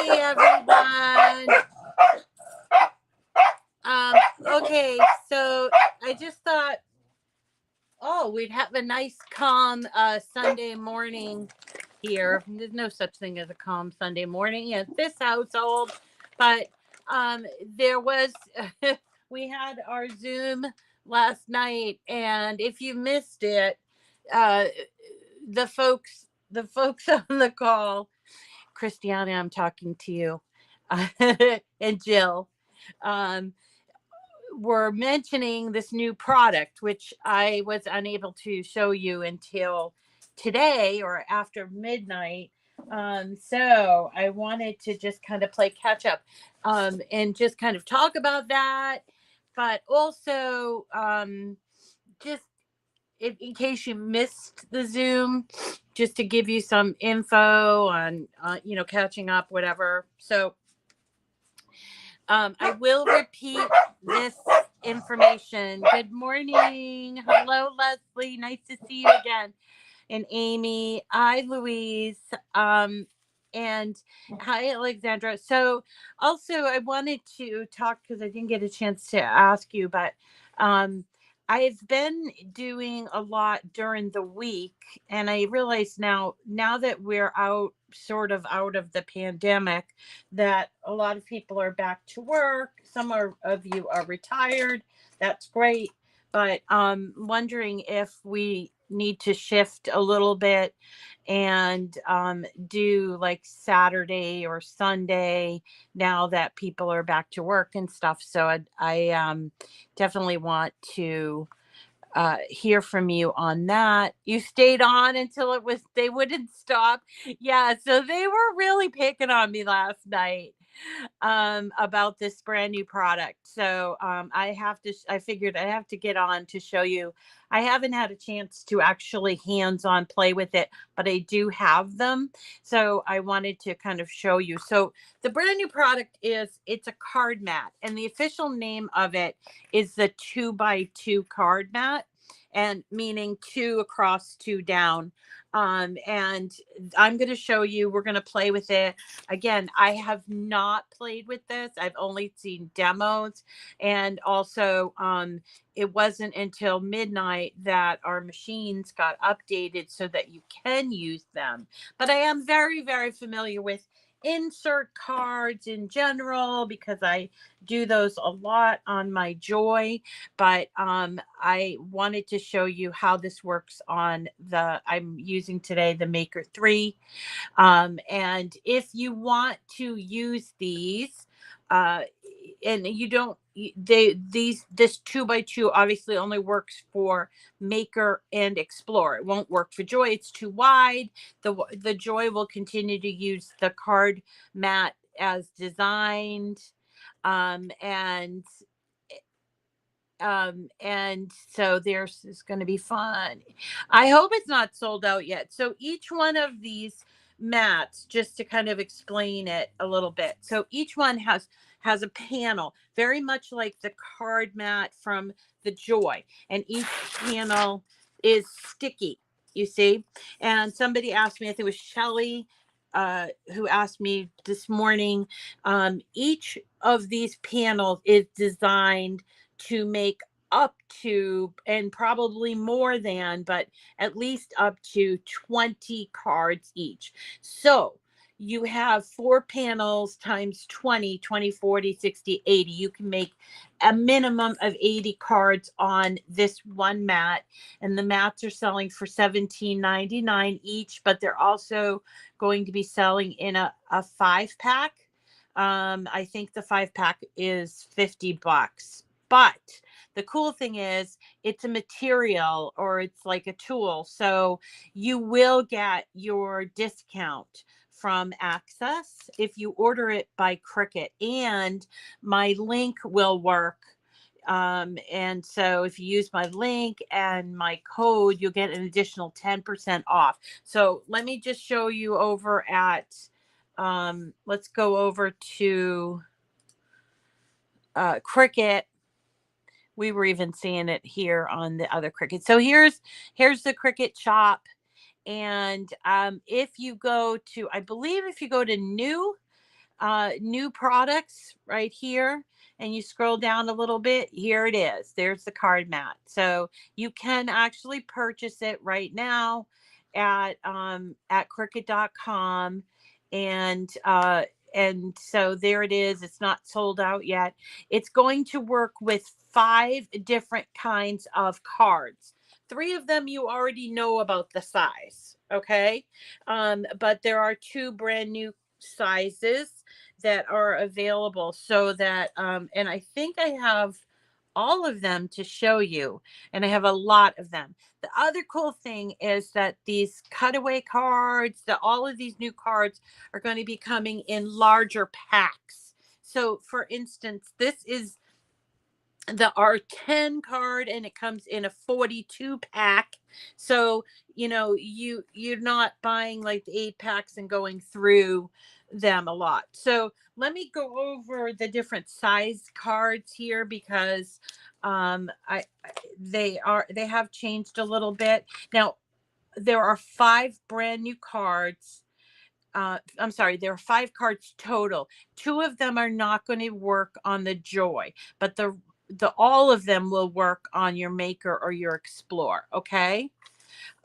Hey everyone. Okay, so I just thought, oh, we'd have a nice calm Sunday morning here. There's no such thing as a calm Sunday morning at this household, but there was we had our Zoom last night, and if you missed it, uh, the folks on the call, Christiana, I'm talking to you, and Jill. Um, were mentioning this new product, which I was unable to show you until today or after midnight. So I wanted to just kind of play catch up and just kind of talk about that, but also just in case you missed the Zoom, just to give you some info on, catching up, whatever. So I will repeat this information. Good morning. Hello, Leslie. Nice to see you again. And Amy. Hi, Louise. And hi, Alexandra. So, also, I wanted to talk because I didn't get a chance to ask you, but um, I've been doing a lot during the week, and I realize now that we're sort of out of the pandemic, that a lot of people are back to work. Of you are retired. That's great, but wondering if we need to shift a little bit and do like Saturday or Sunday now that people are back to work and stuff. So I definitely want to hear from you on that. You stayed on until they wouldn't stop. Yeah, so they were really picking on me last night about this brand new product. So I figured I have to get on to show you. I haven't had a chance to actually hands on play with it, but I do have them. So I wanted to kind of show you. So the brand new product it's a card mat, and the official name of it is the 2x2 card mat, and meaning two across, two down. And I'm going to show you, we're going to play with it. Again, I have not played with this. I've only seen demos. And also, it wasn't until midnight that our machines got updated so that you can use them. But I am very, very familiar with insert cards in general because I do those a lot on my Joy. But I wanted to show you how this works on I'm using today the Maker 3. And if you want to use these, uh, and you don't, this 2x2 obviously only works for Maker and Explorer. It won't work for Joy. It's too wide. The Joy will continue to use the card mat as designed. Um, and and so there's is going to be fun. I hope it's not sold out yet. So each one of these mats, just to kind of explain it a little bit, so each one has a panel very much like the card mat from the Joy, and each panel is sticky, you see. And somebody asked me, I think it was Shelly, who asked me this morning, each of these panels is designed to make up to, and probably more than, but at least up to 20 cards each. So you have 4 panels times 20, 20, 40, 60, 80. You can make a minimum of 80 cards on this one mat. And the mats are selling for $17.99 each, but they're also going to be selling in a 5-pack. I think the 5-pack is $50. But the cool thing is it's a material, or it's like a tool. So you will get your discount from Access if you order it by Cricut, and my link will work. And so if you use my link and my code, you'll get an additional 10% off. So let me just show you over at, let's go over to Cricut. We were even seeing it here on the other Cricut. So here's the Cricut shop. And if you go to, I believe if you go to new, new products right here, and you scroll down a little bit, here it is. There's the card mat. So you can actually purchase it right now at Cricut.com. And so there it is. It's not sold out yet. It's going to work with 5 different kinds of cards. 3 of them you already know about the size, okay? But there are 2 brand new sizes that are available, so that and I think I have all of them to show you, and I have a lot of them. The other cool thing is that these cutaway cards, that all of these new cards are going to be coming in larger packs. So for instance, this is the R10 card, and it comes in a 42 pack. So, you're not buying like the 8 packs and going through them a lot. So, let me go over the different size cards here, because they have changed a little bit. Now, there are 5 brand new cards. I'm sorry, there are 5 cards total. 2 of them are not going to work on the Joy, but the all of them will work on your Maker or your Explore. Okay.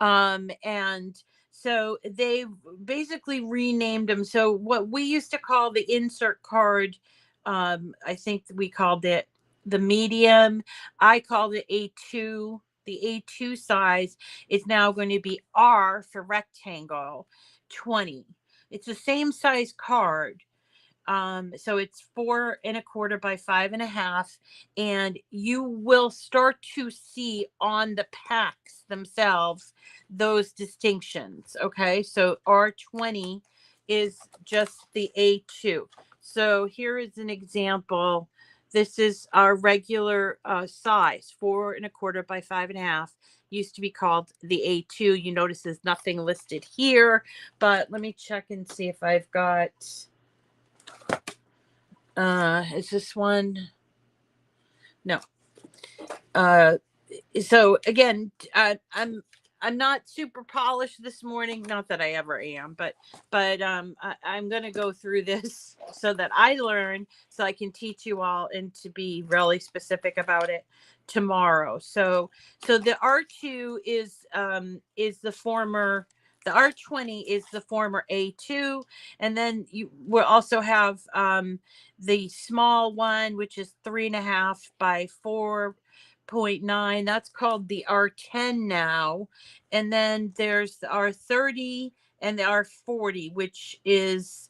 And so they basically renamed them. So what we used to call the insert card, I think we called it the medium. I called it A2. The A2 size is now going to be R for rectangle 20. It's the same size card. So it's 4 1/4 by 5 1/2, and you will start to see on the packs themselves those distinctions. Okay, so R20 is just the A2. So here is an example. This is our regular size, 4 1/4 by 5 1/2. Used to be called the A2. You notice there's nothing listed here, but let me check and see if I've got. Is this one? No. So again, I'm not super polished this morning. Not that I ever am, but I'm gonna go through this so that I learn, so I can teach you all and to be really specific about it tomorrow. So the R2 is the former. The R20 is the former A2, and then you will also have the small one, which is 3 1/2 by 4.9. That's called the R10 now. And then there's the R30 and the R40, which is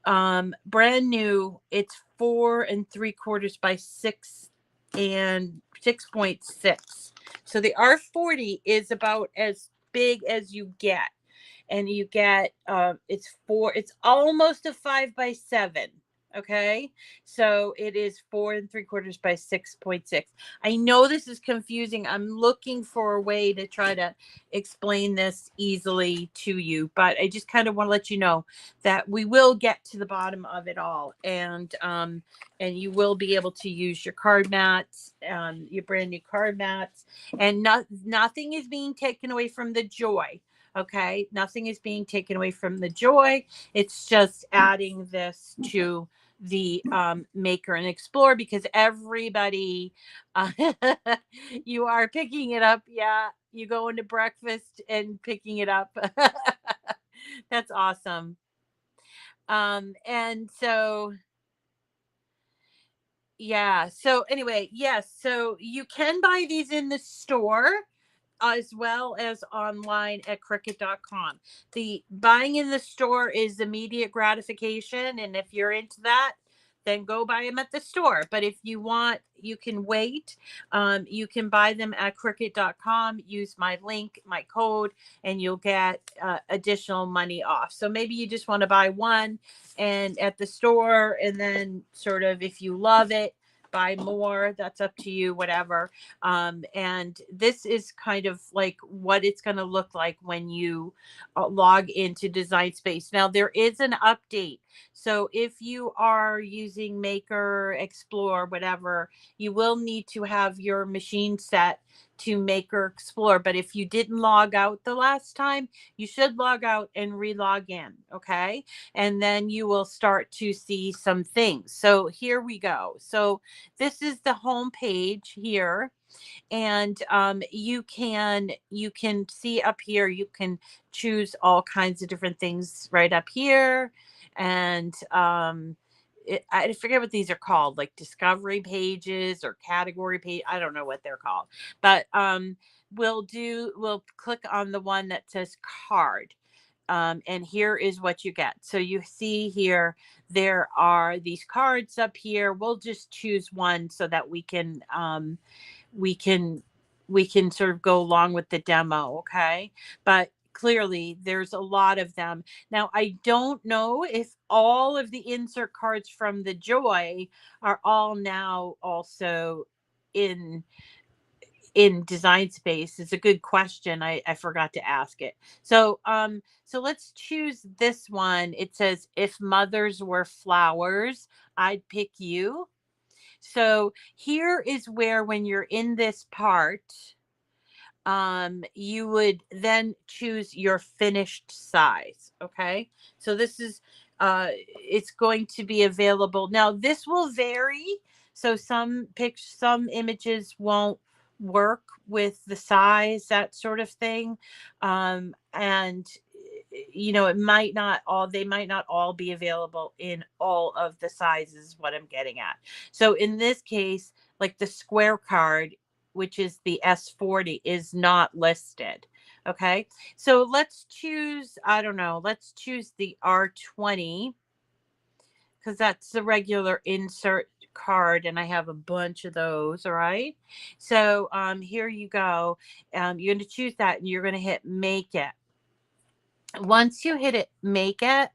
brand new. It's 4 3/4 by 6.6. So the R40 is about as big as you get. And you get it's almost a 5 by 7. Okay, so it is 4 3/4 by 6.6. I know this is confusing. I'm looking for a way to try to explain this easily to you, but I just kind of want to let you know that we will get to the bottom of it all, and you will be able to use your card mats, your brand new card mats, and nothing is being taken away from the Joy. Okay, nothing is being taken away from the Joy. It's just adding this to the Maker and Explore, because everybody, you are picking it up. Yeah, you go into breakfast and picking it up. That's awesome. And so yeah, so anyway, yes, so you can buy these in the store as well as online at Cricut.com. The buying in the store is immediate gratification, and if you're into that, then go buy them at the store. But if you want, you can wait. You can buy them at Cricut.com. Use my link, my code, and you'll get additional money off. So maybe you just want to buy one and at the store, and then sort of, if you love it, buy more. That's up to you, whatever. And this is kind of like what it's going to look like when you log into Design Space. Now, there is an update. So if you are using Maker, Explore, whatever, you will need to have your machine set to make or explore. But if you didn't log out the last time, you should log out and re-log in. Okay. And then you will start to see some things. So here we go. So this is the home page here. And you can see up here, you can choose all kinds of different things right up here. And I forget what these are called, like discovery pages or category page. I don't know what they're called, but we'll click on the one that says card. And here is what you get. So you see here, there are these cards up here. We'll just choose one so that we can we can sort of go along with the demo. Okay. But clearly there's a lot of them. Now I don't know if all of the insert cards from the Joy are all now also in Design Space. It's a good question. I forgot to ask it. So let's choose this one. It says, if mothers were flowers, I'd pick you. So here is where, when you're in this part, you would then choose your finished size. Okay. So this is, it's going to be available. Now this will vary. So some images won't work with the size, that sort of thing. And they might not all be available in all of the sizes, what I'm getting at. So in this case, like the square card, which is the S40, is not listed. Okay. So let's choose, I don't know, let's choose the R20, because that's the regular insert card, and I have a bunch of those. All right. So here you go. You're going to choose that, and you're going to hit make it. Once you hit it, make it,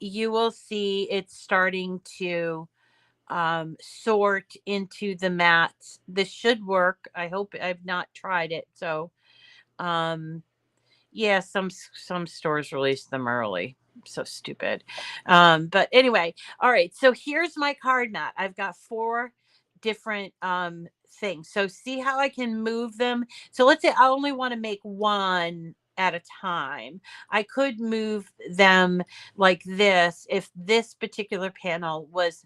you will see it's starting to sort into the mats. This should work. I hope. I've not tried it. So um yeah, some stores release them early. So stupid. But anyway, all right. So here's my card mat. I've got 4 different things. So see how I can move them. So let's say I only want to make one at a time. I could move them like this if this particular panel was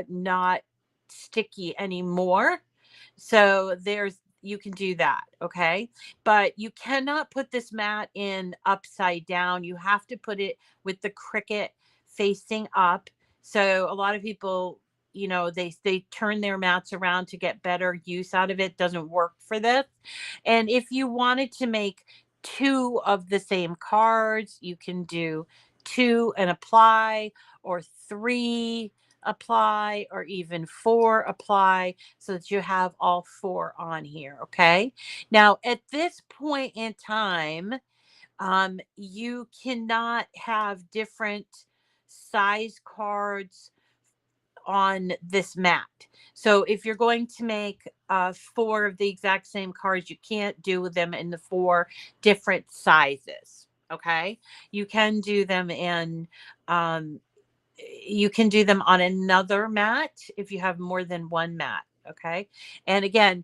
not sticky anymore. So you can do that. Okay. But you cannot put this mat in upside down. You have to put it with the Cricut facing up. So a lot of people, they turn their mats around to get better use out of it. Doesn't work for this. And if you wanted to make 2 of the same cards, you can do 2 and apply, or 3 apply, or even 4 apply, so that you have all 4 on here. Okay. Now, at this point in time, you cannot have different size cards on this mat. So if you're going to make 4 of the exact same cards, you can't do them in the 4 different sizes. Okay. You can do them in you can do them on another mat if you have more than one mat. Okay. And again,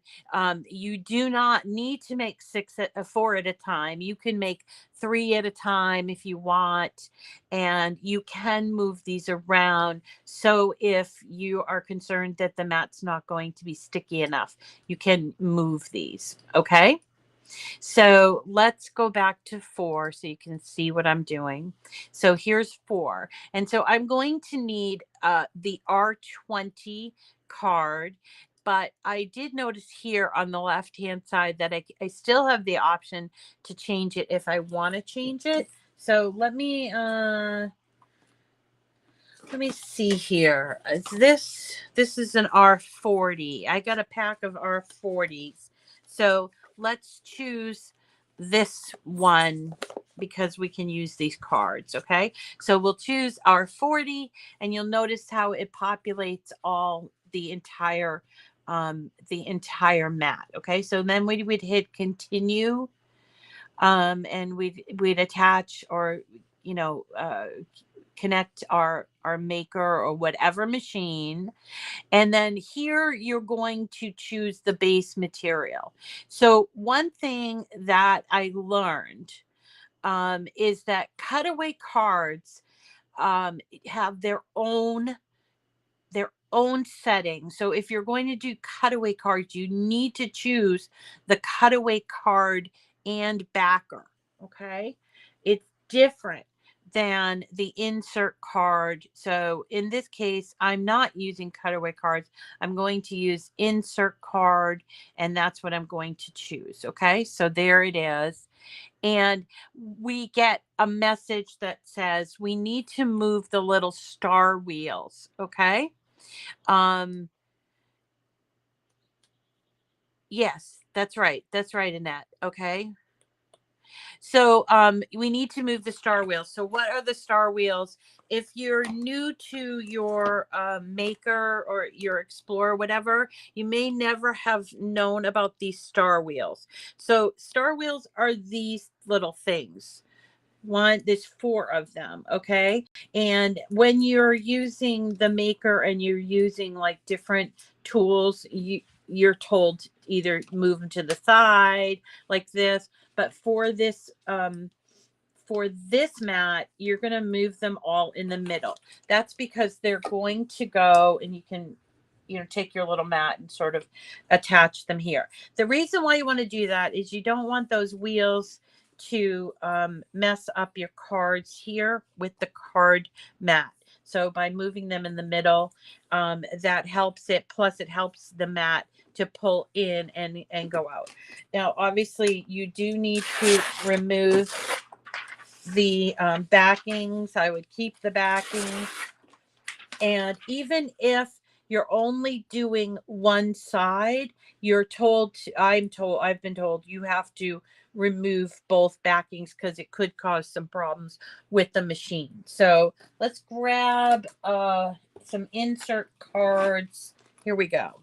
you do not need to make 4 at a time. You can make 3 at a time if you want, and you can move these around. So if you are concerned that the mat's not going to be sticky enough, you can move these. Okay. So let's go back to 4 so you can see what I'm doing. So here's 4. And so I'm going to need the R20 card. But I did notice here on the left-hand side that I still have the option to change it if I want to change it. So let me see here. This is an R40. I got a pack of R40s. So let's choose this one because we can use these cards. Okay. So we'll choose R40, and you'll notice how it populates all the entire mat. Okay. So then we would hit continue, and we'd attach, or connect our maker or whatever machine. And then here you're going to choose the base material. So one thing that I learned is that cutaway cards have their own setting. So if you're going to do cutaway cards, you need to choose the cutaway card and backer. Okay. It's different than the insert card. So in this case, I'm not using cutaway cards. I'm going to use insert card, and that's what I'm going to choose. Okay. So there it is. And we get a message that says we need to move the little star wheels. Okay. Um, yes, that's right. That's right, Annette. Okay. So we need to move the star wheels. So what are the star wheels? If you're new to your maker or your explorer, whatever, you may never have known about these star wheels. So star wheels are these little things. There's four of them. Okay. And when you're using the maker and you're using like different tools, you're told to either move them to the side like this, but for this mat, you're going to move them all in the middle. That's because they're going to go, and you can take your little mat and sort of attach them here. The reason why you want to do that is you don't want those wheels to mess up your cards here with the card mat. So by moving them in the middle, that helps it. Plus it helps the mat to pull in and go out. Now, obviously you do need to remove the backings. I would keep the backings. And even if you're only doing one side, I've been told you have to remove both backings because it could cause some problems with the machine. So let's grab some insert cards. Here we go.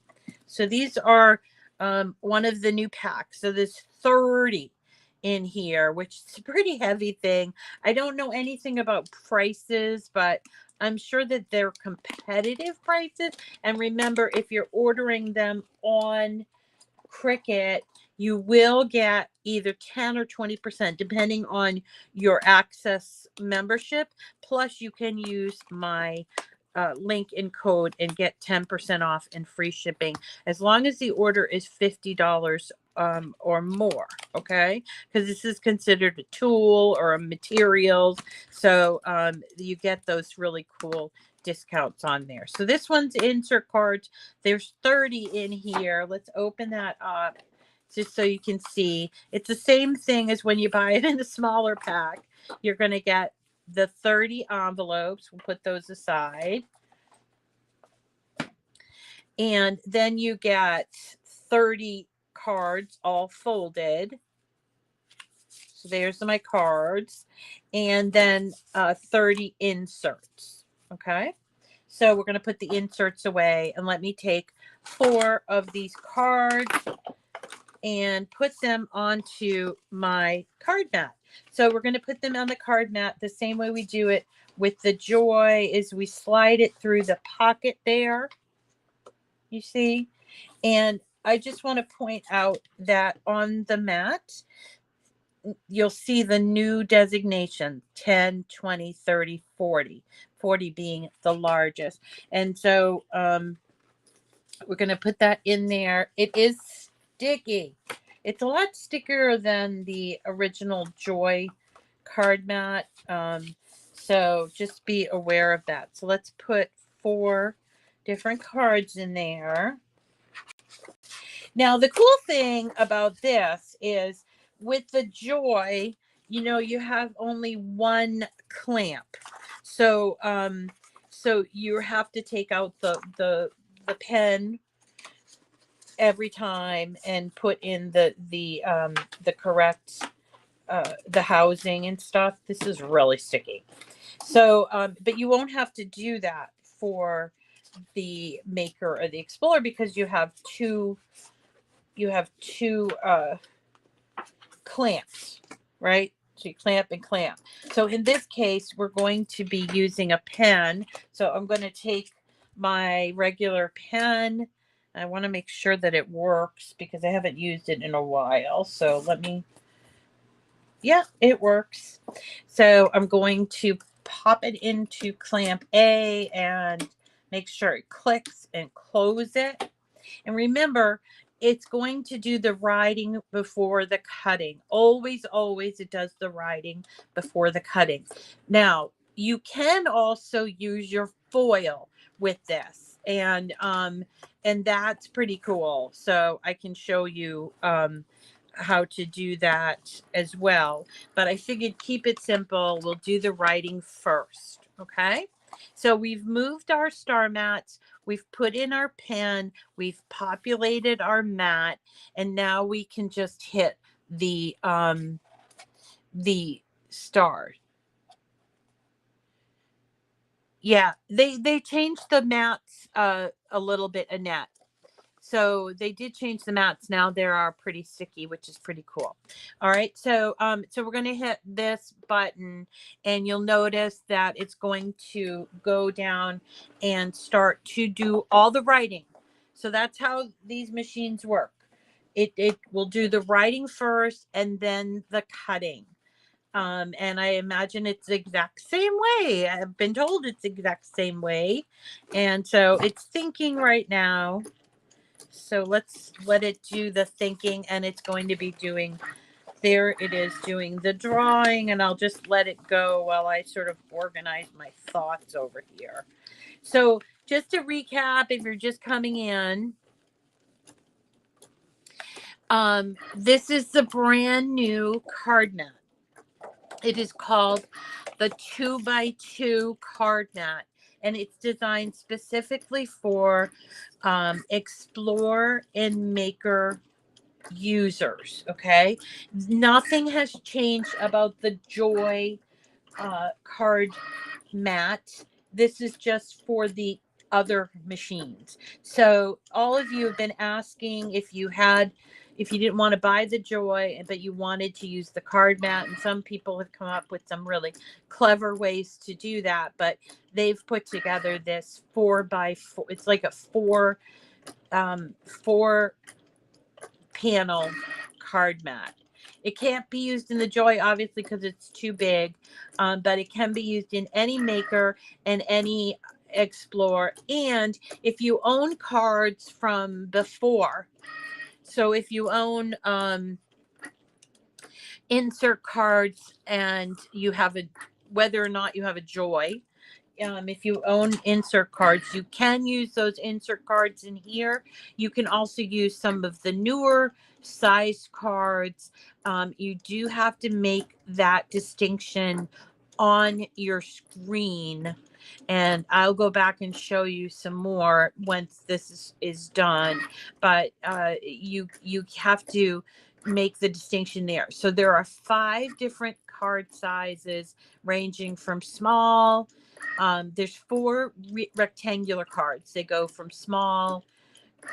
So these are one of the new packs. So there's 30 in here, which is a pretty heavy thing. I don't know anything about prices, but I'm sure that they're competitive prices. And remember, if you're ordering them on Cricut, you will get either 10 or 20%, depending on your Access membership. Plus, you can use my link and code and get 10% off and free shipping as long as the order is $50 or more. Okay, because this is considered a tool or a materials, so you get those really cool discounts on there. So this one's insert cards. There's 30 in here. Let's open that up just so you can see. It's the same thing as when you buy it in a smaller pack. You're going to get the 30 envelopes. We'll put those aside. And then you get 30 cards all folded. So there's my cards. And then 30 inserts. Okay. So we're going to put the inserts away, and let me take 4 of these cards and put them onto my card mat. So we're going to put them on the card mat the same way we do it with the Joy, is we slide it through the pocket there. You see? And I just want to point out that on the mat, you'll see the new designation 10, 20, 30, 40, 40 being the largest. And so we're going to put that in there. It is sticky. It's a lot stickier than the original Joy card mat. So just be aware of that. So let's put 4 different cards in there. Now, the cool thing about this is with the Joy, you have only one clamp. So so you have to take out the pen every time and put in the correct the housing and stuff. This is really sticky. So but you won't have to do that for the Maker or the Explorer because you have two clamps, right? So you clamp and clamp. So in this case, we're going to be using a pen. So I'm going to take my regular pen. I want to make sure that it works because I haven't used it in a while. So yeah, it works. So I'm going to pop it into clamp A and make sure it clicks and close it. And remember, it's going to do the writing before the cutting. Always, always it does the writing before the cutting. Now, you can also use your foil with this. And that's pretty cool. So I can show you how to do that as well. But I figured keep it simple. We'll do the writing first. Okay. So we've moved our star mats. We've put in our pen. We've populated our mat. And now we can just hit the stars. Yeah, they changed the mats a little bit, Annette. So they did change the mats. Now they are pretty sticky, which is pretty cool. All right. So we're going to hit this button and you'll notice that it's going to go down and start to do all the writing. So that's how these machines work. It will do the writing first and then the cutting. And I imagine it's the exact same way. I've been told it's the exact same way. And so it's thinking right now. So let's let it do the thinking, and it's going to be doing, there it is doing the drawing, and I'll just let it go while I sort of organize my thoughts over here. So just to recap, if you're just coming in, this is the brand new card mat. It is called the 2x2 card mat, and it's designed specifically for Explore and Maker users. Okay, nothing has changed about the Joy card mat. This is just for the other machines. So all of you have been asking if you didn't want to buy the Joy, but you wanted to use the card mat, and some people have come up with some really clever ways to do that. But they've put together this 4x4. It's like a four panel card mat. It can't be used in the Joy, obviously, because it's too big, but it can be used in any Maker and any Explore. And if you own cards from before, so if you own insert cards and you have whether or not you have a Joy, if you own insert cards, you can use those insert cards in here. You can also use some of the newer size cards. You do have to make that distinction on your screen. And I'll go back and show you some more once this is done. But you have to make the distinction there. So there are 5 different card sizes ranging from small. There's 4 rectangular cards. They go from small,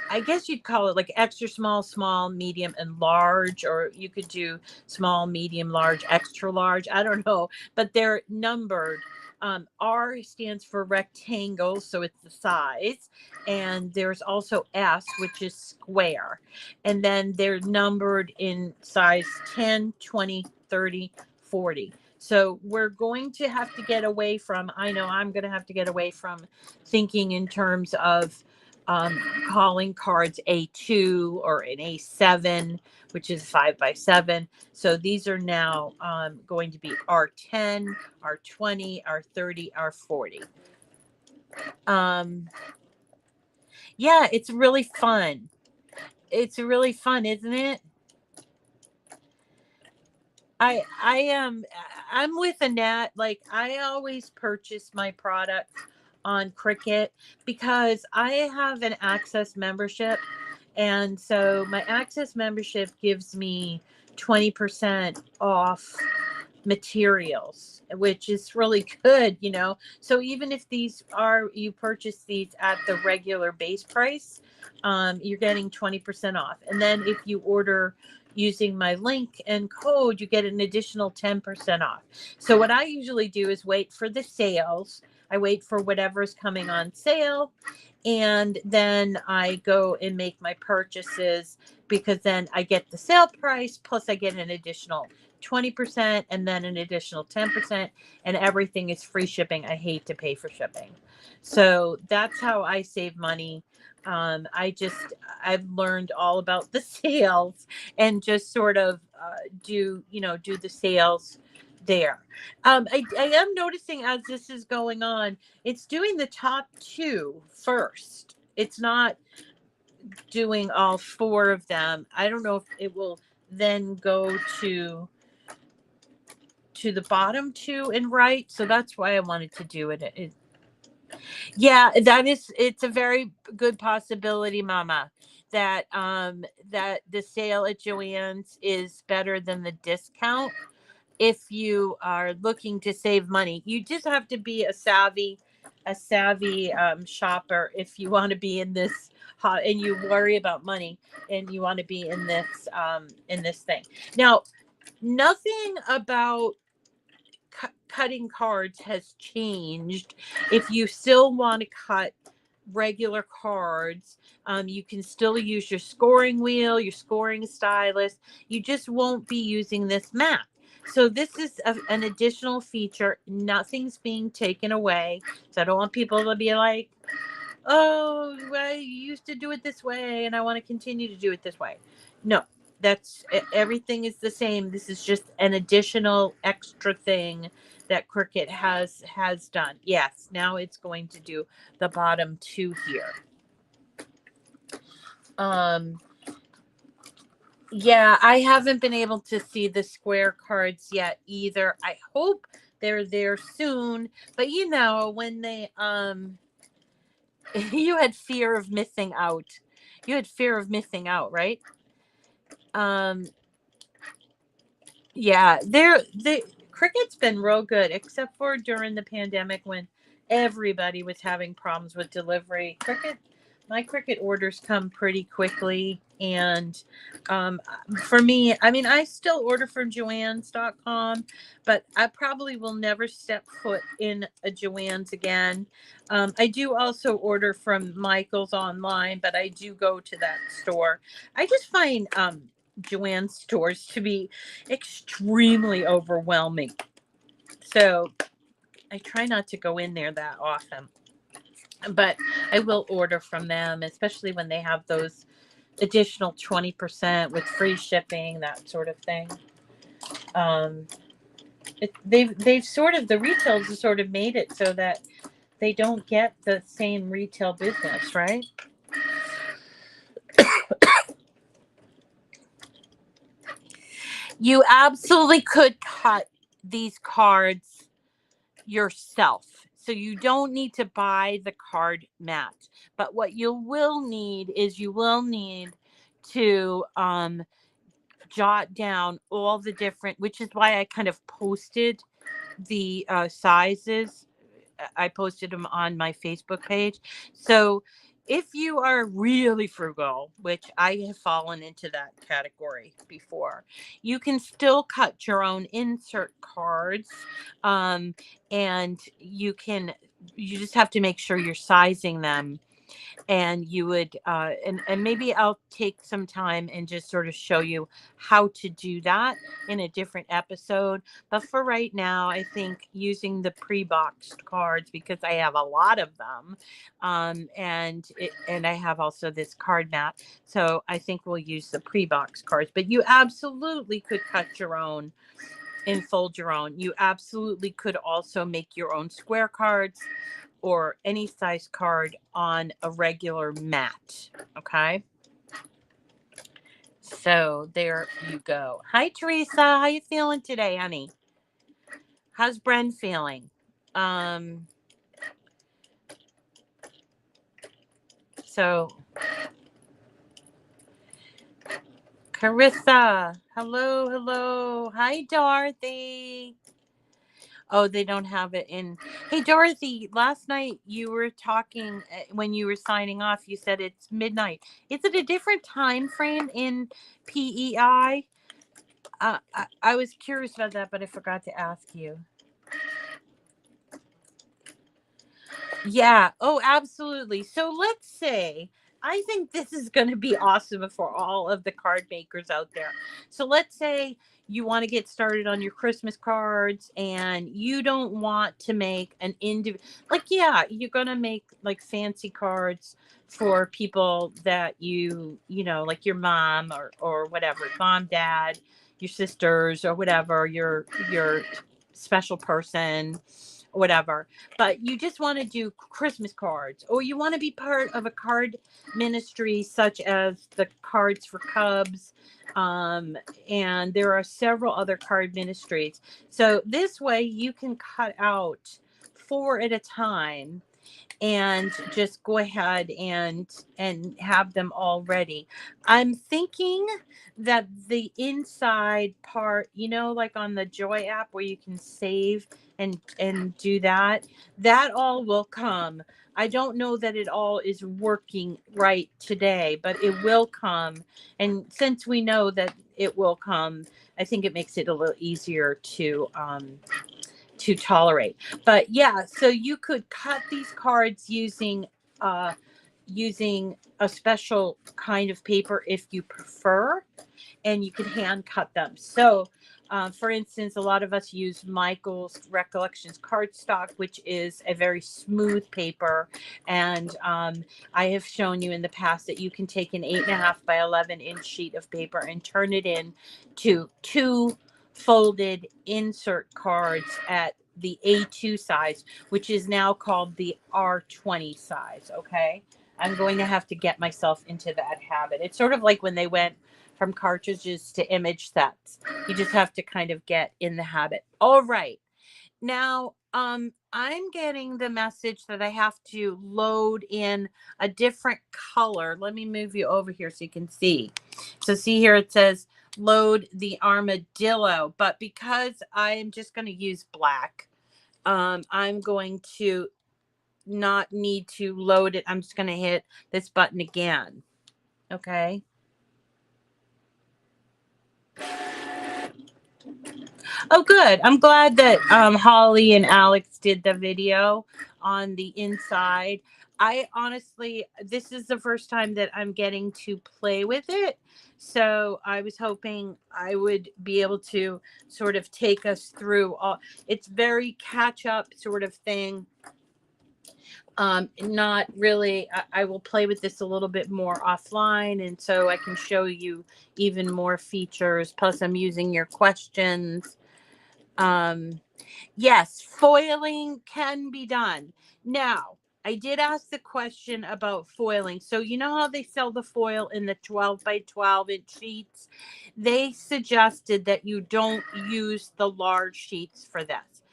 I guess you'd call it like extra small, small, medium, and large, or you could do small, medium, large, extra large. I don't know, but they're numbered. R stands for rectangle, so it's the size. And there's also S, which is square. And then they're numbered in size 10, 20, 30, 40. So we're going to have to get away from, I know I'm going to have to get away from thinking in terms of calling cards A2 or an A7, which is 5x7. So these are now going to be R10, R20, R30, R40. Yeah, it's really fun. It's really fun, isn't it? I'm with Annette. Like, I always purchase my product on Cricut because I have an Access membership, and so my Access membership gives me 20% off materials, which is really good, you know. So even if you purchase these at the regular base price, you're getting 20% off. And then if you order, using my link and code, you get an additional 10% off. So what I usually do is wait for the sales. I wait for whatever's coming on sale, and then I go and make my purchases, because then I get the sale price plus I get an additional 20% and then an additional 10%, and everything is free shipping. I hate to pay for shipping. So that's how I save money. I've learned all about the sales and just sort of do the sales there. I am noticing as this is going on, it's doing the top two first. It's not doing all four of them. I don't know if it will then go to the bottom two and right. So that's why I wanted to do it. Yeah, it's a very good possibility, Mama, that the sale at Joann's is better than the discount. If you are looking to save money, you just have to be a savvy shopper if you want to be in this hot and you worry about money and you want to be in this thing. Now, nothing about cutting cards has changed. If you still want to cut regular cards, you can still use your scoring wheel, your scoring stylus. You just won't be using this mat. So this is an additional feature. Nothing's being taken away. So I don't want people to be like, oh, I used to do it this way and I want to continue to do it this way. No, everything is the same. This is just an additional extra thing that Cricut has done. Yes, now it's going to do the bottom two here. Yeah, I haven't been able to see the square cards yet either. I hope they're there soon, but when they you had fear of missing out. You had fear of missing out, right? Yeah, the Cricut's been real good, except for during the pandemic when everybody was having problems with delivery. My Cricut orders come pretty quickly, and for me, I mean, I still order from Joann's.com, but I probably will never step foot in a Joann's again. I do also order from Michael's online, but I do go to that store. I just find Joann's stores to be extremely overwhelming. So I try not to go in there that often. But I will order from them, especially when they have those additional 20% with free shipping, that sort of thing. They've sort of, the retailers have sort of made it so that they don't get the same retail business, right? You absolutely could cut these cards yourself. So you don't need to buy the card mat. But what you will need is to jot down all the different, which is why I kind of posted the sizes. I posted them on my Facebook page. So if you are really frugal, which I have fallen into that category before, you can still cut your own insert cards. And you just have to make sure you're sizing them. And you would and maybe I'll take some time and just sort of show you how to do that in a different episode. But for right now, I think using the pre-boxed cards, because I have a lot of them, and I have also this card mat, so I think we'll use the pre-boxed cards. But you absolutely could cut your own and fold your own. You absolutely could also make your own square cards or any size card on a regular mat. Okay. So there you go. Hi, Teresa. How you feeling today, honey? How's Bren feeling? So Carissa, hello. Hi, Dorothy. Oh, they don't have it in. Hey, Dorothy, last night you were talking when you were signing off. You said it's midnight. Is it a different time frame in PEI? I was curious about that, but I forgot to ask you. Yeah. Oh, absolutely. So let's say I think this is going to be awesome for all of the card makers out there. So let's say you want to get started on your Christmas cards and you don't want to make an individual, like, yeah, you're going to make like fancy cards for people that you know, like your mom or whatever, mom, dad, your sisters or whatever, your special person, whatever, but you just want to do Christmas cards, or you want to be part of a card ministry such as the Cards for Cubs. And there are several other card ministries. So this way you can cut out four at a time and just go ahead and have them all ready. I'm thinking that the inside part, you know, like on the Joy app where you can save and do that, that all will come. I don't know that it all is working right today, but it will come. And since we know that it will come, I think it makes it a little easier to tolerate. But yeah, so you could cut these cards uh using a special kind of paper if you prefer, and you can hand cut them. So, for instance, a lot of us use Michael's Recollections cardstock, which is a very smooth paper. And I have shown you in the past that you can take an 8.5 by 11-inch sheet of paper and turn it in to two folded insert cards at the A2 size, which is now called the R20 size. Okay. I'm going to have to get myself into that habit. It's sort of like when they went from cartridges to image sets. You just have to kind of get in the habit. All right. Now, I'm getting the message that I have to load in a different color. Let me move you over here so you can see. So see here, it says load the armadillo, but because I'm just going to use black, I'm going to not need to load it. I'm just going to hit this button again. Okay. Oh, good. I'm glad that Holly and Alex did the video on the inside. I honestly, this is the first time that I'm getting to play with it. So I was hoping I would be able to sort of take us through all. It's very catch up sort of thing. Not really. I will play with this a little bit more offline, and so I can show you even more features. Plus, I'm using your questions. Um, yes, foiling can be done. Now, I did ask the question about foiling. So, you know how they sell the foil in the 12 by 12-inch sheets? They suggested that you don't use the large sheets for this,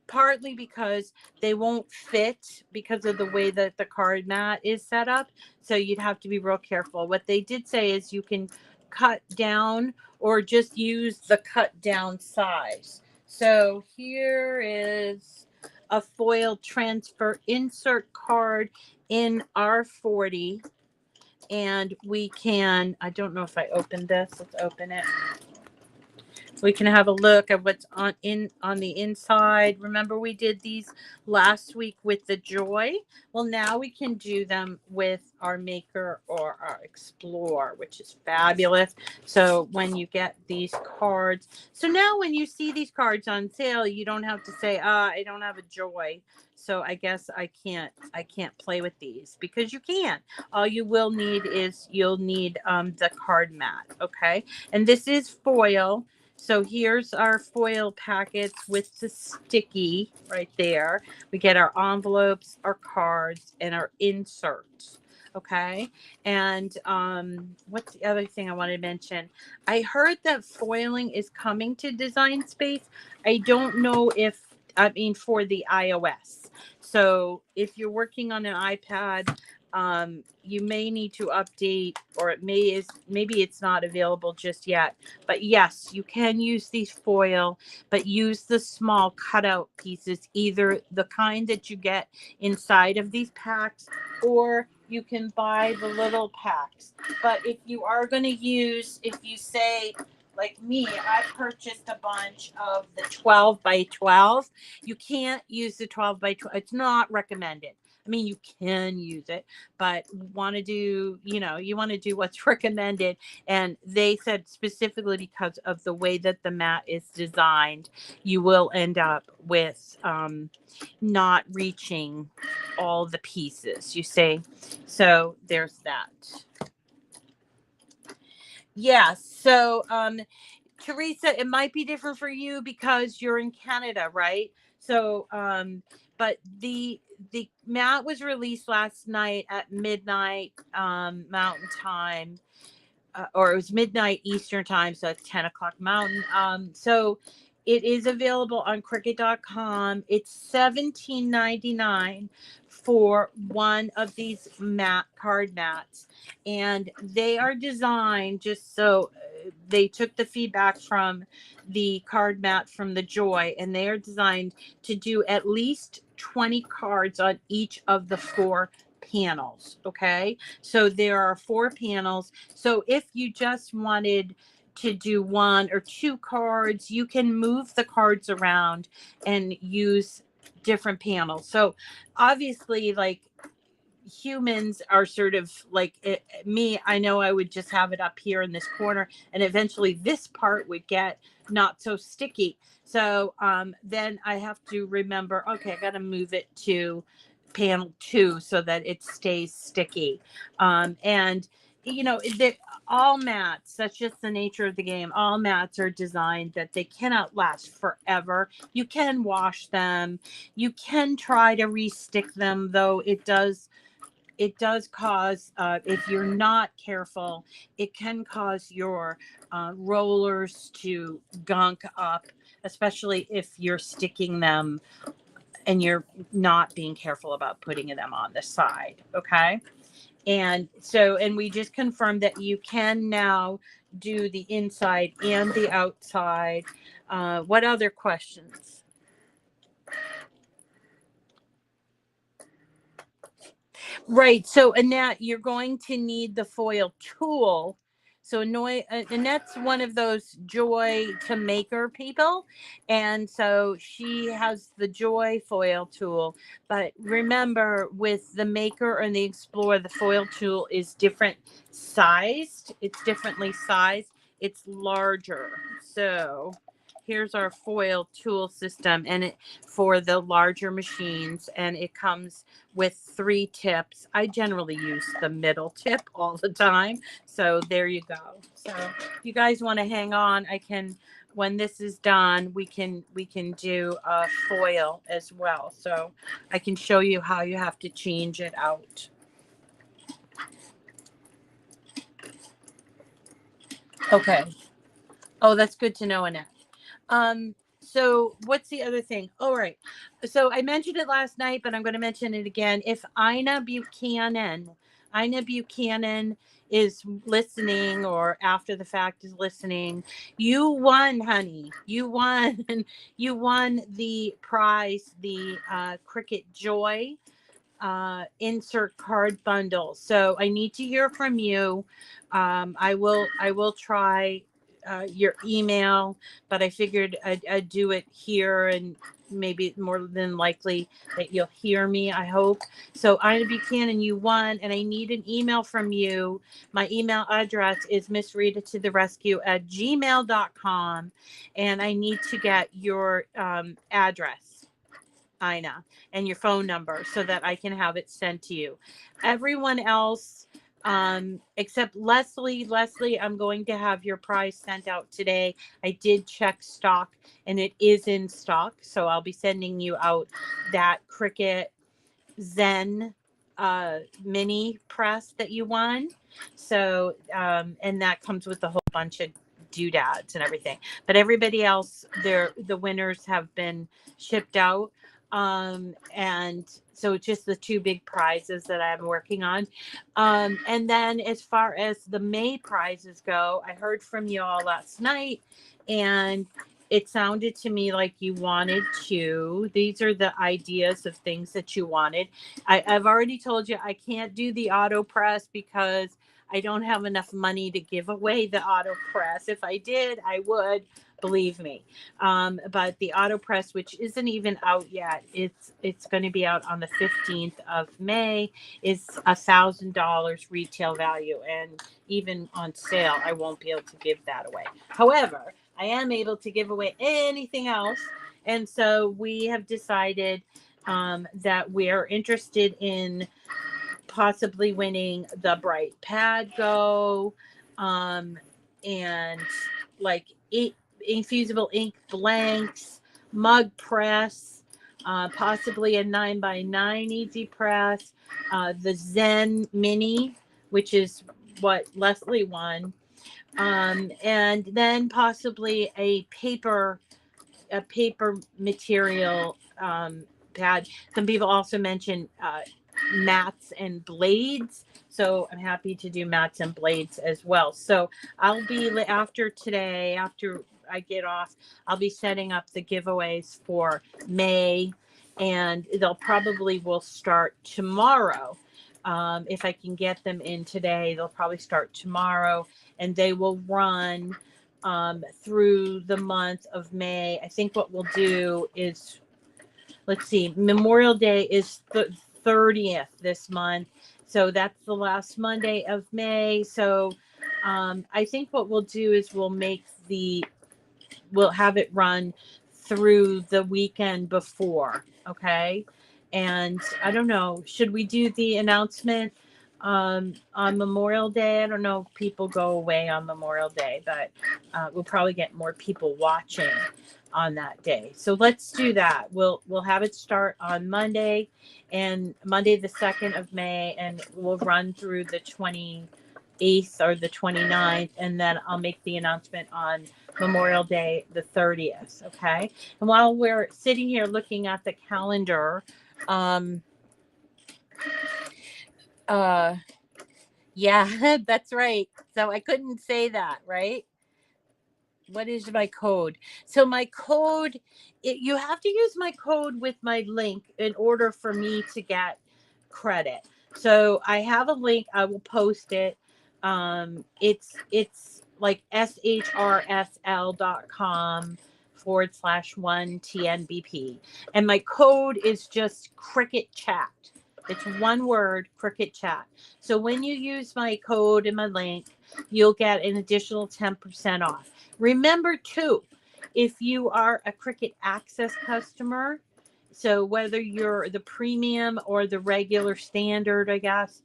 partly because they won't fit because of the way that the card mat is set up. So you'd have to be real careful. What they did say is you can cut down or just use the cut down size. So here is a foil transfer insert card in R40. And we can, I don't know if I opened this. Let's open it. We can have a look at what's on the inside. Remember we did these last week with the Joy? Well, now we can do them with our Maker or our Explore, which is fabulous. So when you get these cards, so now when you see these cards on sale, you don't have to say, I don't have a Joy, so I guess I can't play with these, because you can. All you will need is you'll need the card mat. Okay. And this is foil. So here's our foil packets with the sticky right there. We get our envelopes, our cards, and our inserts. Okay. And what's the other thing I want to mention? I heard that foiling is coming to Design Space. I don't know for the iOS. So if you're working on an iPad, You may need to update, or maybe it's not available just yet. But yes, you can use these foil, but use the small cutout pieces, either the kind that you get inside of these packs, or you can buy the little packs. But if you are going to use, if you say, like me, I purchased a bunch of the 12 by 12. You can't use the 12 by 12. It's not recommended. I mean, you can use it, but want to do, you want to do what's recommended. And they said specifically because of the way that the mat is designed, you will end up with not reaching all the pieces, you see. So there's that. Yeah. So, Teresa, it might be different for you because you're in Canada, right? So, but the mat was released last night at midnight Mountain Time, or it was midnight Eastern Time, so it's 10 o'clock Mountain. So it is available on Cricut.com. It's $17.99 for one of these card mats, and they are designed just so they took the feedback from the card mat from the Joy, and they are designed to do at least 20 cards on each of the 4 panels. Okay, so there are 4 panels. So if you just wanted to do 1 or 2 cards, you can move the cards around and use different panels. So obviously, like, humans are sort of like me. I know I would just have it up here in this corner, and eventually this part would get not so sticky. So then I have to remember, okay, I got to move it to panel 2 so that it stays sticky. And all mats, that's just the nature of the game. All mats are designed that they cannot last forever. You can wash them, you can try to re-stick them, though it does cause, if you're not careful, it can cause your rollers to gunk up, especially if you're sticking them and you're not being careful about putting them on the side. Okay. And so, and we just confirmed that you can now do the inside and the outside. What other questions? Right. So, Annette, you're going to need the foil tool. So, Annette's one of those Joy to Maker people. And so she has the Joy foil tool. But remember, with the Maker and the Explorer, the foil tool is different sized. It's differently sized, it's larger. So, here's our foil tool system, and it for the larger machines, and it comes with 3 tips. I generally use the middle tip all the time. So there you go. So if you guys want to hang on, I can, when this is done, we can do a foil as well. So I can show you how you have to change it out. Okay. Oh, that's good to know, Annette. So what's the other thing? All right. So I mentioned it last night, but I'm going to mention it again. If Ina Buchanan is listening, or after the fact is listening, you won, honey. You won. You won the prize, the Cricut Joy insert card bundle. So I need to hear from you. I will try your email, but I figured I'd do it here, and maybe more than likely that you'll hear me, I hope. So Ina Buchanan, you won, and I need an email from you. My email address is missrita@gmail.com, and I need to get your address, Ina, and your phone number so that I can have it sent to you. Everyone else, except Leslie, I'm going to have your prize sent out today. I did check stock, and it is in stock. So I'll be sending you out that Cricut Zen mini press that you won. So, and that comes with a whole bunch of doodads and everything. But everybody else, the winners have been shipped out. And so it's just the two big prizes that I'm working on. And then as far as the May prizes go, I heard from you all last night, and it sounded to me like you wanted to. These are the ideas of things that you wanted. I've already told you I can't do the auto press because I don't have enough money to give away the auto press. If I did, I would, believe me. But the auto press, which isn't even out yet, it's going to be out on the 15th of May, is $1,000 retail value, and even on sale, I won't be able to give that away. However, I am able to give away anything else, and so we have decided that we're interested in possibly winning the Bright Pad Go, and like infusible ink blanks, mug press, possibly a 9x9 easy press, the Zen Mini, which is what Leslie won, and then possibly a paper material pad. Some people also mentioned mats and blades. So I'm happy to do mats and blades as well. So I'll be after today, after I get off, I'll be setting up the giveaways for May, and they'll probably will start tomorrow. If I can get them in today, they'll probably start tomorrow, and they will run through the month of May. I think what we'll do is, let's see, Memorial Day is the 30th this month. So that's the last Monday of May. So I think what we'll do is we'll have it run through the weekend before. Okay. And I don't know, should we do the announcement on Memorial Day? I don't know if people go away on Memorial Day, but we'll probably get more people watching on that day. So let's do that. We'll have it start on Monday, and Monday the 2nd of May, and we'll run through the 28th or the 29th, and then I'll make the announcement on Memorial Day the 30th. Okay. And while we're sitting here looking at the calendar, yeah, that's right. So I couldn't say that, right? What is my code? So my code, you have to use my code with my link in order for me to get credit. So I have a link. I will post it. It's like shrsl.com/1TNBP. And my code is just Cricket Chat. It's one word, Cricket Chat. So when you use my code and my link, you'll get an additional 10% off. Remember too, if you are a Cricket Access customer, so whether you're the premium or the regular standard, I guess,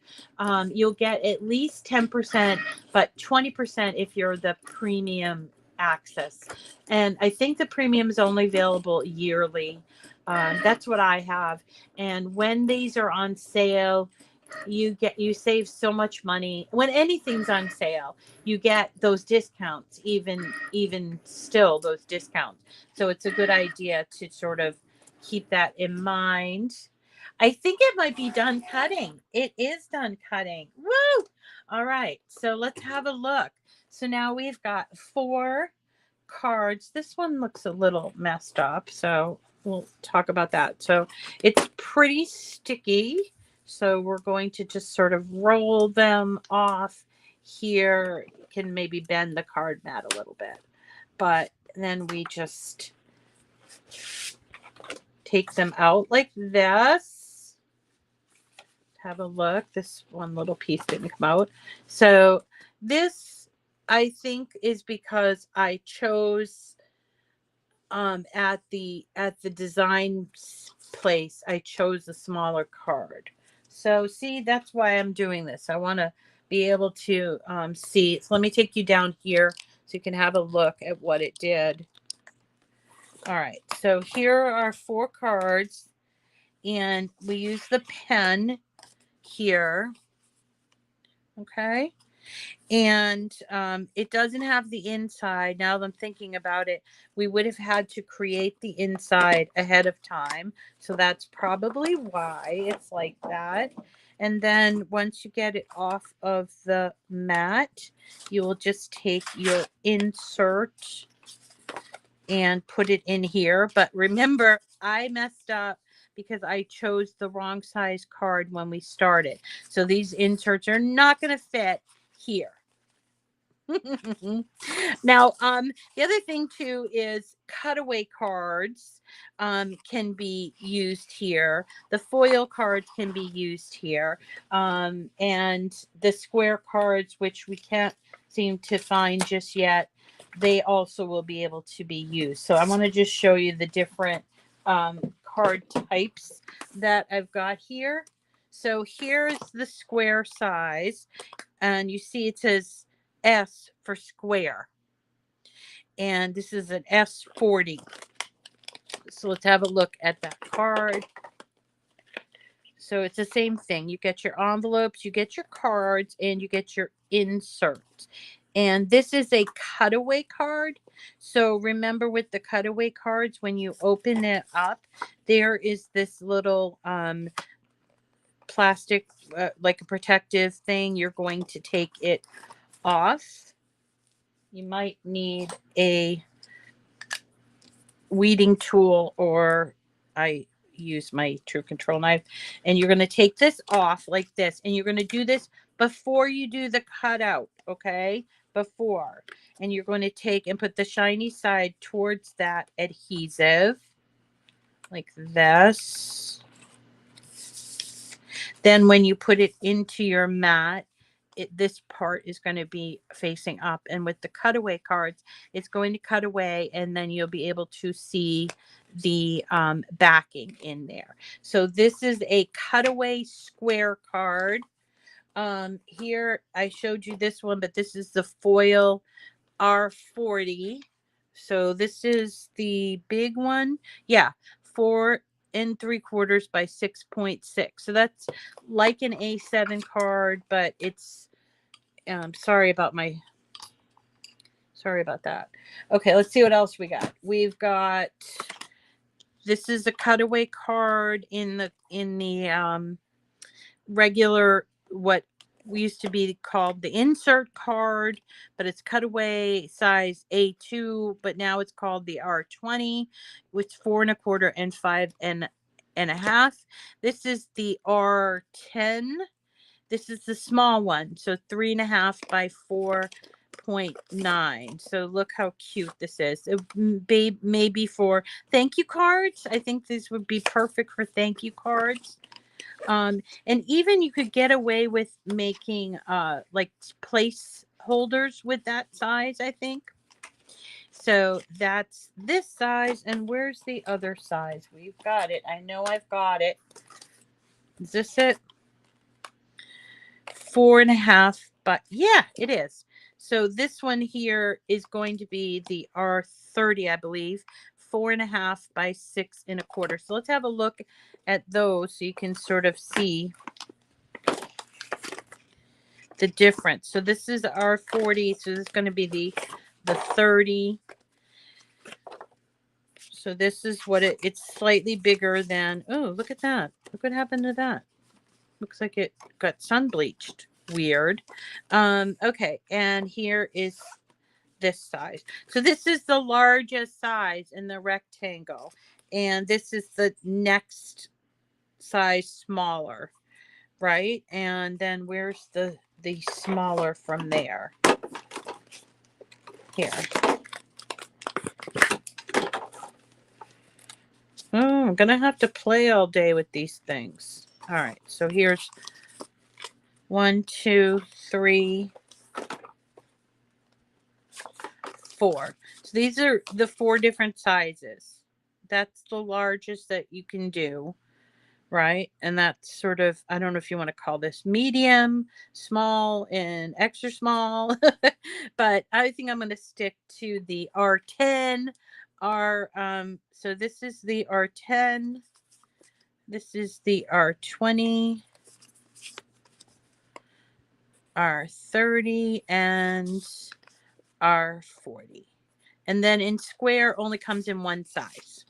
you'll get at least 10%, but 20% if you're the premium access. And I think the premium is only available yearly. That's what I have. And when these are on sale, you save so much money. When anything's on sale, you get those discounts, even still those discounts. So it's a good idea to sort of keep that in mind. I think it might be done cutting. It is done cutting. Woo! All right. So let's have a look. So now we've got 4 cards. This one looks a little messed up, so we'll talk about that. So it's pretty sticky. So we're going to just sort of roll them off here. You can maybe bend the card mat a little bit, but then we just take them out like this. Have a look. This one little piece didn't come out. So this, I think, is because I chose at the design place, I chose a smaller card. So see, that's why I'm doing this. I want to be able to see. So let me take you down here so you can have a look at what it did. All right. So here are 4 cards, and we use the pen here. Okay. And it doesn't have the inside. Now that I'm thinking about it, we would have had to create the inside ahead of time. So that's probably why it's like that. And then once you get it off of the mat, you will just take your insert and put it in here. But remember, I messed up because I chose the wrong size card when we started. So these inserts are not going to fit here. Now, the other thing too is cutaway cards can be used here. The foil cards can be used here. And the square cards, which we can't seem to find just yet, they also will be able to be used. So I want to just show you the different card types that I've got here. So here's the square size, and you see it says S for square, and this is an S40. So let's have a look at that card. So it's the same thing. You get your envelopes, you get your cards, and you get your inserts. And this is a cutaway card. So remember, with the cutaway cards, when you open it up, there is this little plastic, like a protective thing. You're going to take it off. You might need a weeding tool, or I use my True Control knife. And you're going to take this off like this, and you're going to do this before you do the cutout, okay? Before. And you're going to take and put the shiny side towards that adhesive like this. Then when you put it into your mat, this part is going to be facing up, and with the cutaway cards, it's going to cut away, and then you'll be able to see the backing in there. So this is a cutaway square card. Here I showed you this one, but this is the foil R40. So this is the big one. Yeah, 4 3/4 by 6.6. So that's like an A7 card, but it's sorry about that. Okay, let's see what else we got. We've got, this is a cutaway card in the regular, what we used to be called the insert card, but it's cutaway size A2, but now it's called the R20, which 4 1/4 and 5 1/2. This is the R10. This is the small one, so 3 1/2 by 4.9. So look how cute this is. It may be for thank you cards. I think this would be perfect for thank you cards. And even you could get away with making like place holders with that size, I think. So that's this size. And where's the other size? We've got it. I know I've got it. Is this it? 4 1/2, but yeah, it is. So this one here is going to be the R30, I believe. 4 1/2 by 6 1/4. So let's have a look at those so you can sort of see the difference. So this is R40. So this is going to be the 30. So this is what it's slightly bigger than. Oh, look at that. Look what happened to that. Looks like it got sun bleached. Weird. Okay, and here is this size. So this is the largest size in the rectangle, and this is the next size smaller, right? And then where's the smaller from there? Here. Oh, I'm gonna have to play all day with these things. All right, so here's 1, 2, 3, 4. So these are the 4 different sizes. That's the largest that you can do, right? And that's sort of, I don't know if you want to call this medium, small, and extra small, but I think I'm going to stick to the R10. So this is the R10. This is the R20. our 30, and our 40. And then in square only comes in one size.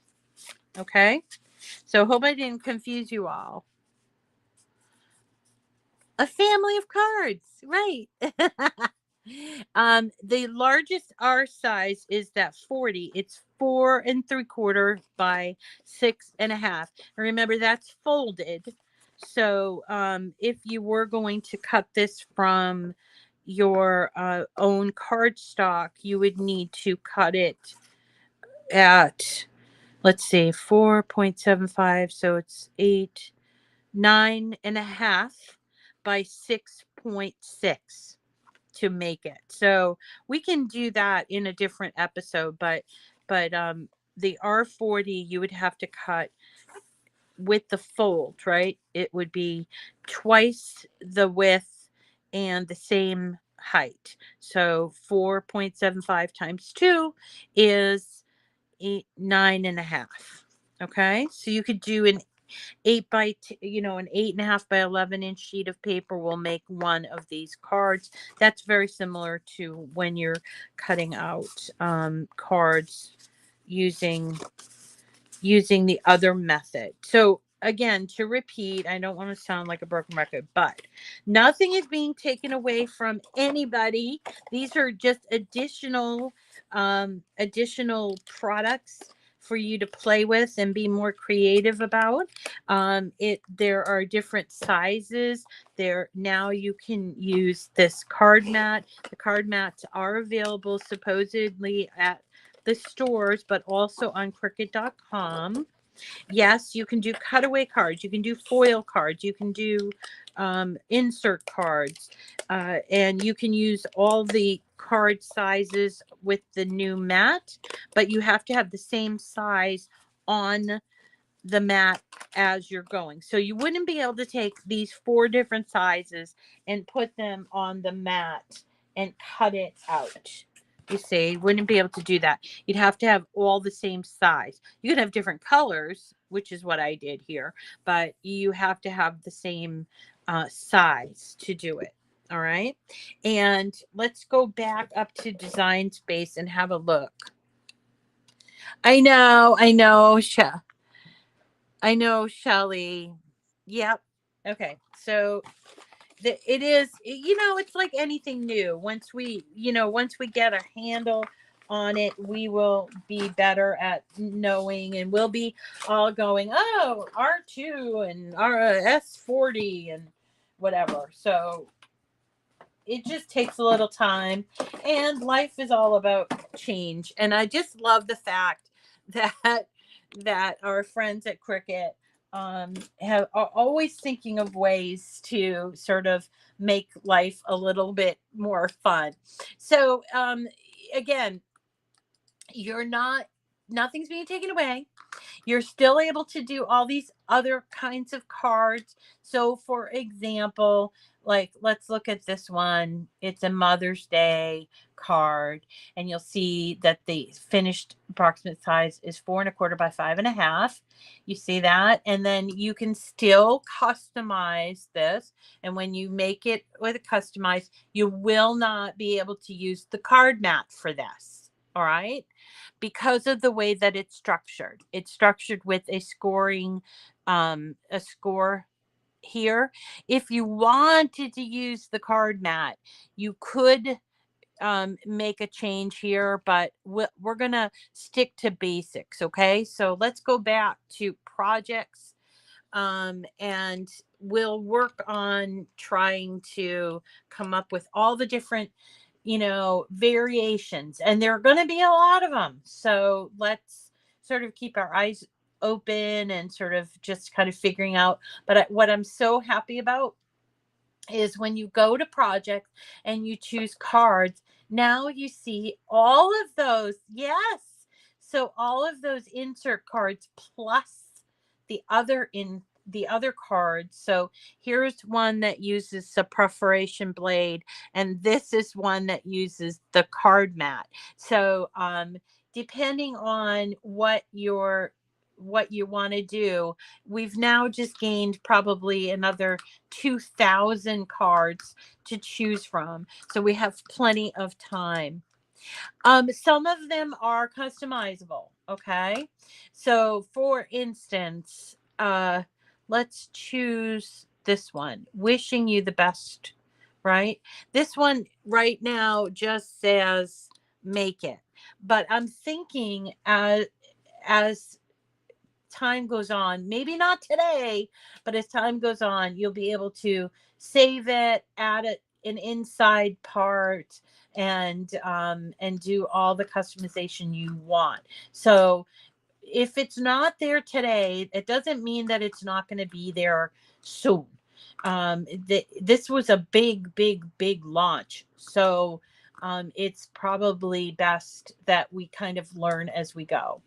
Okay? So hope I didn't confuse you all. A family of cards, right? The largest R size is that 40. It's 4 3/4 by 6 1/2. And remember, that's folded. So if you were going to cut this from your own cardstock, you would need to cut it at, let's see, 4.75. So it's 9 1/2 by 6.6 to make it. So we can do that in a different episode, but the R40 you would have to cut with the fold, right? It would be twice the width and the same height. So 4.75 times 2 is 9 1/2. Okay, so you could do an 8 by 8 1/2 by 11-inch sheet of paper will make one of these cards. That's very similar to when you're cutting out cards using the other method. So again, to repeat, I don't want to sound like a broken record, but nothing is being taken away from anybody. These are just additional products for you to play with and be more creative about. There are different sizes. There now you can use this card mat. The card mats are available supposedly at the stores, but also on Cricut.com. Yes, you can do cutaway cards. You can do foil cards. You can do insert cards. And you can use all the card sizes with the new mat, but you have to have the same size on the mat as you're going. So you wouldn't be able to take these 4 different sizes and put them on the mat and cut it out. You see, you wouldn't be able to do that. You'd have to have all the same size. You could have different colors, which is what I did here, but you have to have the same size to do it. All right. And let's go back up to Design Space and have a look. I know, Shelly. Yep. Okay. So it is, it's like anything new. Once we get a handle on it, we will be better at knowing, and we'll be all going, oh, R2 and S40 and whatever. So it just takes a little time, and life is all about change. And I just love the fact that our friends at Cricut are always thinking of ways to sort of make life a little bit more fun. So again, nothing's being taken away. You're still able to do all these other kinds of cards. So, for example, like let's look at this one. It's a Mother's Day card, and you'll see that the finished approximate size is 4 1/4 by 5 1/2. You see that? And then you can still customize this. And when you make it with a customized, you will not be able to use the card mat for this. All right, because of the way that it's structured. It's structured with a score here. If you wanted to use the card mat, you could make a change here, but we're going to stick to basics. Okay. So let's go back to projects, and we'll work on trying to come up with all the different variations, and there are going to be a lot of them. So let's sort of keep our eyes open and sort of just kind of figuring out. But what I'm so happy about is when you go to projects and you choose cards, now you see all of those. Yes. So all of those insert cards plus the other cards. So here's one that uses the perforation blade, and this is one that uses the card mat. So depending on what what you want to do. We've now just gained probably another 2,000 cards to choose from. So we have plenty of time. Some of them are customizable. Okay. So for instance, let's choose this one. Wishing you the best, right? This one right now just says make it. But I'm thinking as time goes on, maybe not today, but as time goes on, you'll be able to save it, add it an inside part, and do all the customization you want. So if it's not there today, it doesn't mean that it's not going to be there soon. This was a big launch, so it's probably best that we kind of learn as we go.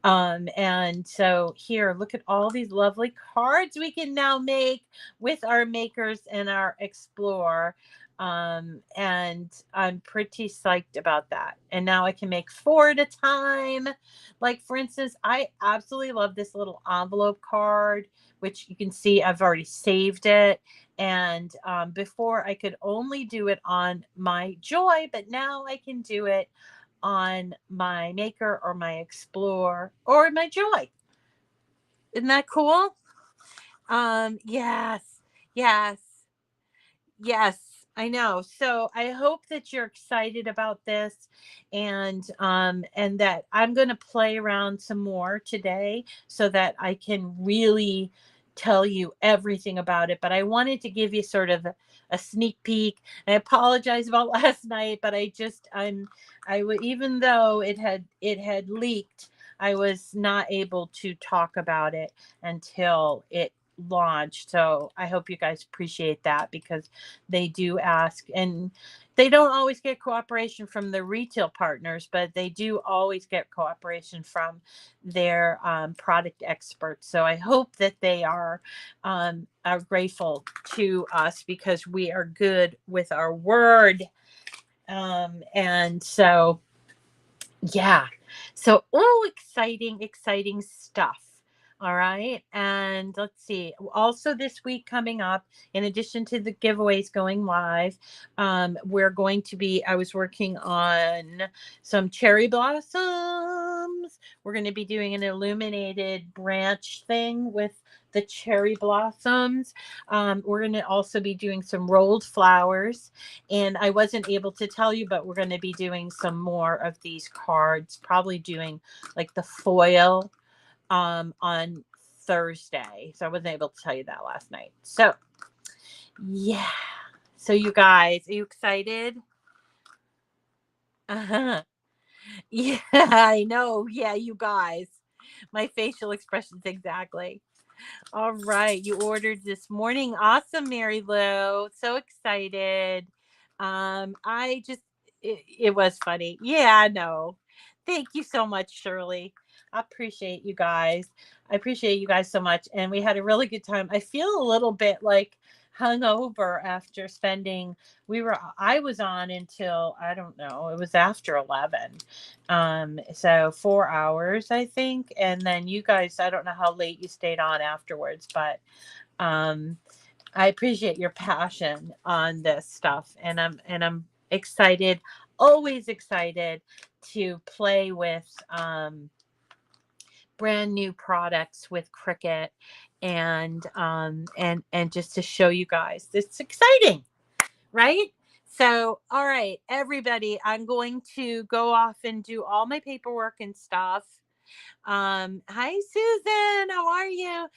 And so here, look at all these lovely cards we can now make with our makers and our Explorer. And I'm pretty psyched about that. And now I can make 4 at a time. Like, for instance, I absolutely love this little envelope card, which you can see I've already saved it. And before I could only do it on my Joy, but now I can do it on my Maker or my Explore or my Joy. Isn't that cool? Yes, yes, yes. I know. So I hope that you're excited about this, and that I'm going to play around some more today so that I can really tell you everything about it. But I wanted to give you sort of a sneak peek. I apologize about last night, but even though it had leaked, I was not able to talk about it until it launched. So I hope you guys appreciate that, because they do ask, and they don't always get cooperation from the retail partners, but they do always get cooperation from their product experts. So I hope that they are grateful to us, because we are good with our word. And so, yeah. So, exciting stuff. All right. And let's see. Also, this week coming up, in addition to the giveaways going live, I was working on some cherry blossoms. We're going to be doing an illuminated branch thing with the cherry blossoms. We're going to also be doing some rolled flowers. And I wasn't able to tell you, but we're going to be doing some more of these cards, probably doing like the foil on Thursday. So I wasn't able to tell you that last night. So, yeah. So you guys, are you excited? Uh-huh. Yeah, I know. Yeah, you guys. My facial expressions exactly. All right. You ordered this morning. Awesome, Mary Lou. So excited. I just it was funny. Yeah, I know. Thank you so much, Shirley. I appreciate you guys. I appreciate you guys so much. And we had a really good time. I feel a little bit like hungover after spending I was on until, I don't know, it was after 11. So 4 hours, I think. And then you guys, I don't know how late you stayed on afterwards, but I appreciate your passion on this stuff. And I'm excited, always excited to play with brand new products with Cricut, and just to show you guys. It's exciting, right? So, all right, everybody, I'm going to go off and do all my paperwork and stuff. Hi Susan, how are you?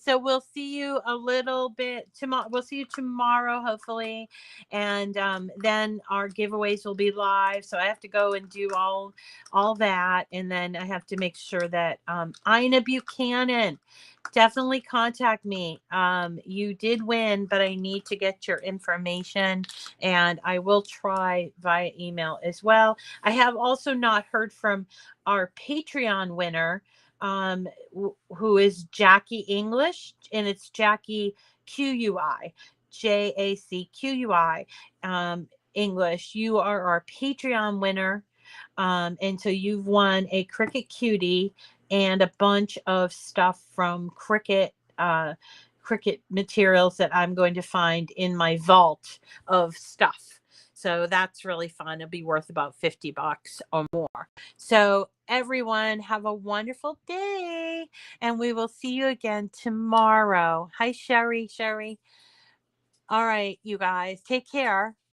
So we'll see you a little bit tomorrow. We'll see you tomorrow, hopefully, and then our giveaways will be live. So I have to go and do all that, and then I have to make sure that Ina Buchanan, definitely contact me. You did win, but I need to get your information, and I will try via email as well. I have also not heard from our Patreon winner, who is Jackie English, and it's Jackie QUI, JACQUI, English. You are our Patreon winner. And so you've won a Cricut Cutie and a bunch of stuff from Cricut materials that I'm going to find in my vault of stuff. So that's really fun. It'll be worth about $50 or more. So everyone have a wonderful day, and we will see you again tomorrow. Hi, Sherry. All right, you guys, take care.